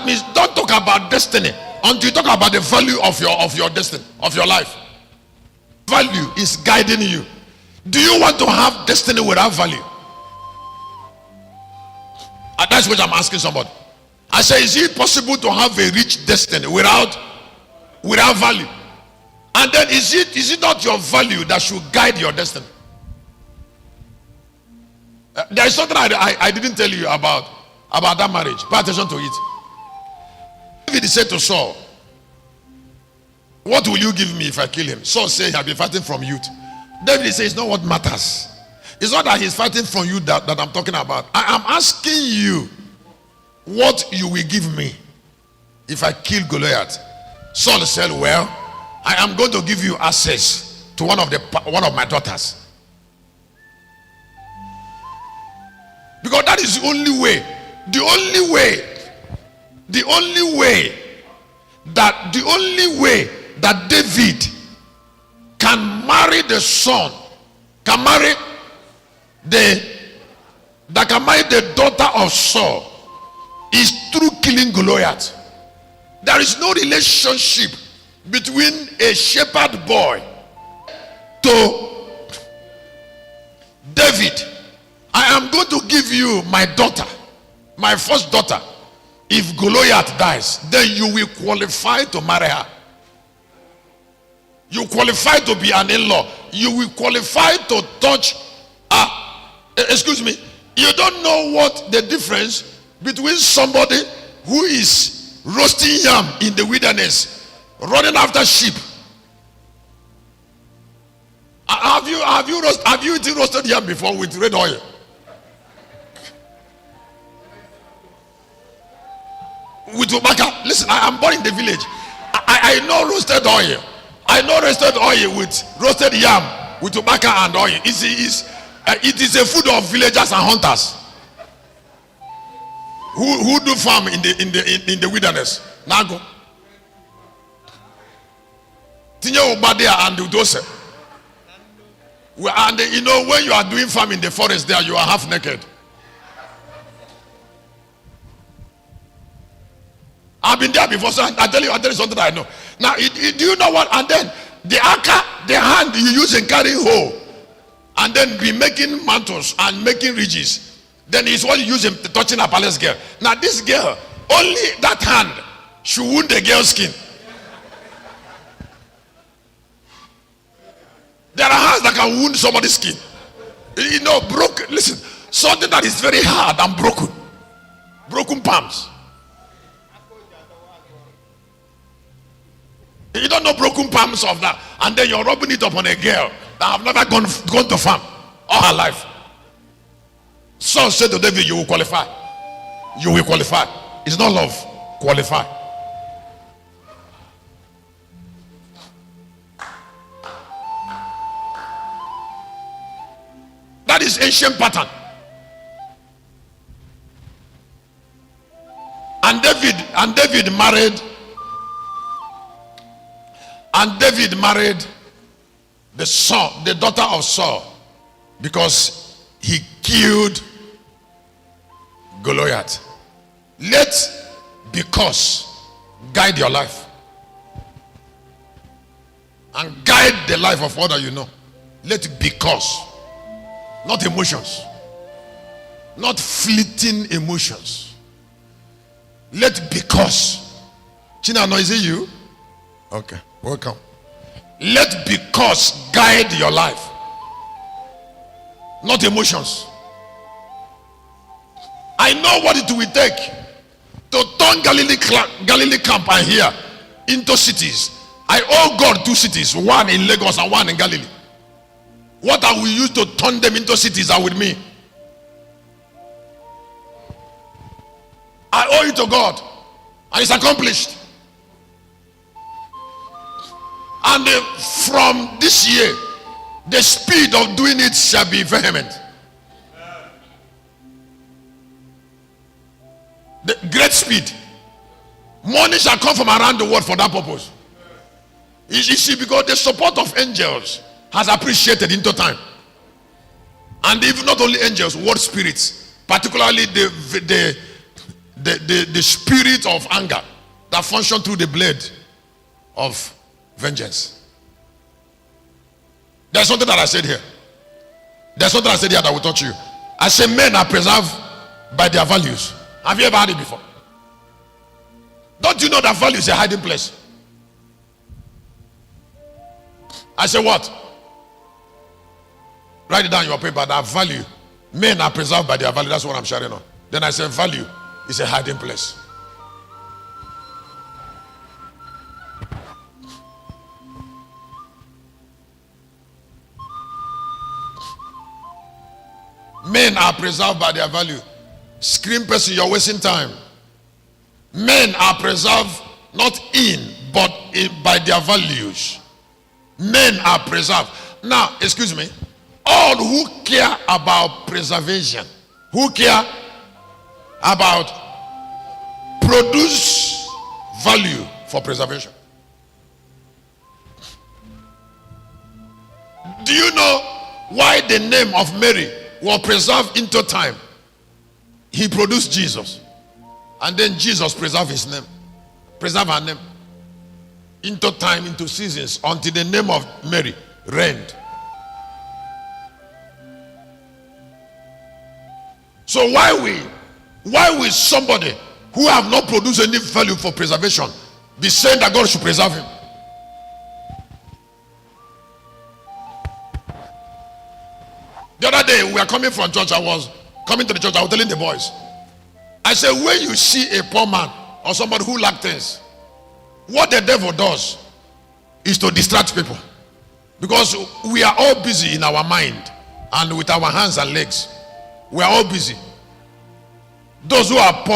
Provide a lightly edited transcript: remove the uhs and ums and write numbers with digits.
means don't talk about destiny until you talk about the value of your destiny, of your life. Value is guiding you. Do you want to have destiny without value? That's what I'm asking somebody. I say, is it possible to have a rich destiny without value? And then is it not your value that should guide your destiny? There is something I didn't tell you about that marriage. Pay attention to it. David said to Saul, what will you give me if I kill him? Saul said, I've been fighting from youth. David says, it's not what matters. It's not that he's fighting from you that I'm talking about. I am asking you what you will give me if I kill Goliath. Saul said, well, I am going to give you access to one of my daughters. Because that is the only way that David can marry the son, can marry the daughter of Saul, is through killing Goliath. There is no relationship between a shepherd boy to David. I am going to give you my daughter, my first daughter. If Goliath dies, then you will qualify to marry her. You qualify to be an in-law. You will qualify to touch excuse me. You don't know what the difference between somebody who is roasting yam in the wilderness, running after sheep. Have you eaten roasted yam before with red oil? With tobacco. Listen, I am born in the village. I know roasted oil. I know roasted oil with roasted yam with tobacco and oil. It is a food of villagers and hunters who do farm in the wilderness. Now go. Tinyo Obadia and Udose. And you know, when you are doing farm in the forest there, you are half naked. I've been there before, so I tell you something I know. Now, do you know what? And then the hand you use in carrying hoe, and then be making mantles and making ridges. Then it's what you use in touching a palace girl. Now, this girl, only that hand should wound the girl's skin. There are hands that can wound somebody's skin. You know, broken. Listen, something that is very hard and broken palms. You don't know broken palms of that, and then you're rubbing it upon a girl that have never gone to farm all her life. Saul said to David, you will qualify. You will qualify. It's not love. Qualify. That is ancient pattern. And David married the daughter of Saul, because he killed Goliath. Let because guide your life, and guide the life of other you know. Let because, not emotions, not fleeting emotions. Let because. Chinano, is it you? Okay, welcome. Let because guide your life, not emotions. I know what it will take to turn Galilee camp and here into cities. I owe God 2 cities, one in Lagos and one in Galilee. What I will use to turn them into cities are with me. I owe it to God, and it's accomplished. And from this year, the speed of doing it shall be vehement. The great speed. Money shall come from around the world for that purpose. You see, because the support of angels has appreciated into time. And even not only angels, world spirits, particularly the the spirit of anger that function through the blade of vengeance. There's something that I said here. There's something I said here that will touch you. I say men are preserved by their values. Have you ever heard it before? Don't you know that value is a hiding place? I say what? Write it down in your paper. That value, men are preserved by their value. That's what I'm sharing on. Then I say value is a hiding place. Men are preserved by their value. Scream person, you're wasting time. Men are preserved not in, but by their values. Men are preserved. Now, excuse me. All who care about preservation, who care about produce value for preservation. Do you know why the name of Mary was preserved into time? He produced Jesus, and then Jesus preserved his name, preserved her name into time, into seasons, until the name of Mary reigned. So why will somebody who have not produced any value for preservation be saying that God should preserve him? The other day we were coming from church. I was coming to the church. I was telling the boys, I said, when you see a poor man or somebody who lacks things, what the devil does is to distract people, because we are all busy in our mind and with our hands and legs. We are all busy. Those who are poor